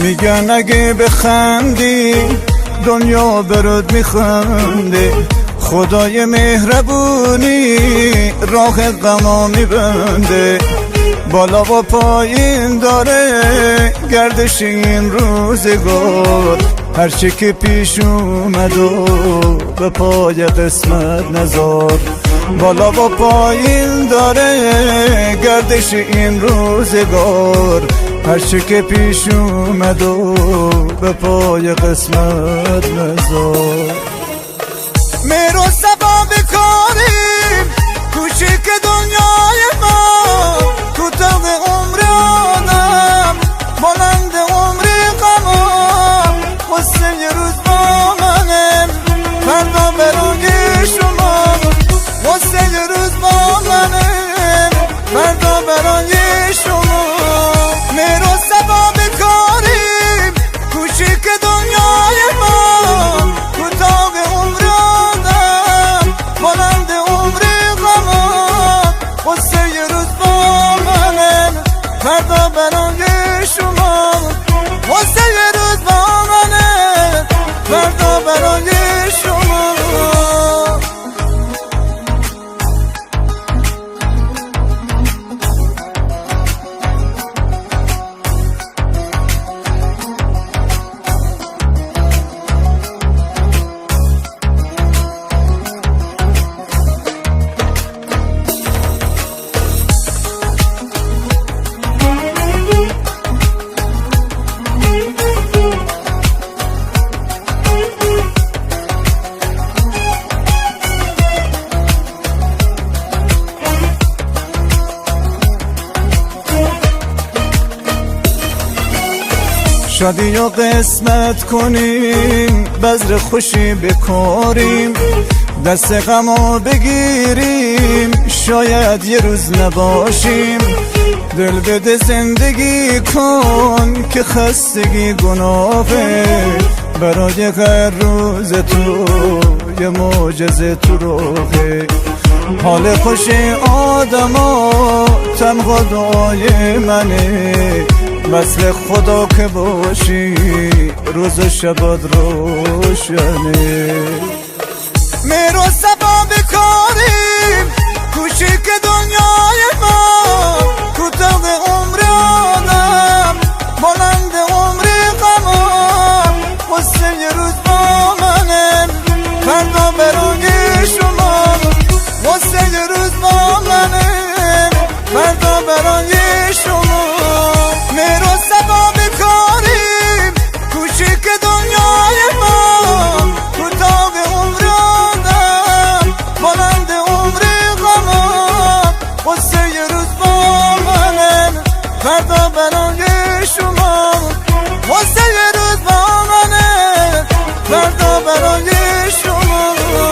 میگن اگه بخندی دنیا برات میخنده، خدای مهربونی راه غما میبنده. بالا و پایین داره گردش این روزگار، هرچه که پیش اومد و به پای قسمت نزار. بالا و پایین داره گردش این روزگار، هرچه که پیش اومد و به پای قسمت نزار. مهر و صفا بکاریم کوچیک دنیای ما، کوتاه عمر آدم بلند عمر غمام. قصه یه روز با منم فردا برای شما، قصه یه روز با منم فردا برای شما. مهر و صفا بکاریم کوچیک دنیای ما، کوتاه عمر آدم بلند عمر غمام. قصه یه روز با منم فردا برای شما، قصه یه روز با منم فردا برای شما. شادی و قسمت کنیم، بذر خوشی بکاریم، دست غمو بگیریم، شاید یه روز نباشیم. دل بده زندگی کن که خستگی گناهه، برای هر روز تو یه معجزه تو راهه. حال خوش آدما تنها دعای منه، مثل خدا که باشی روز و شبات روشنه. مهر و صفا بکاریم کوچیک دنیای ما، کوتاه عمر آدم بلند عمر غمام. قصه یه روز با منم فردا برای شما، قصه یه روز با منم فردا برای شما. مهر و صفا بکاریم کوچیک دنیای ما، کوتاه عمر آدم بلند عمر غمام. قصه یه روز با منم فردا برای شما، قصه یه روز با منم فردا برای شما.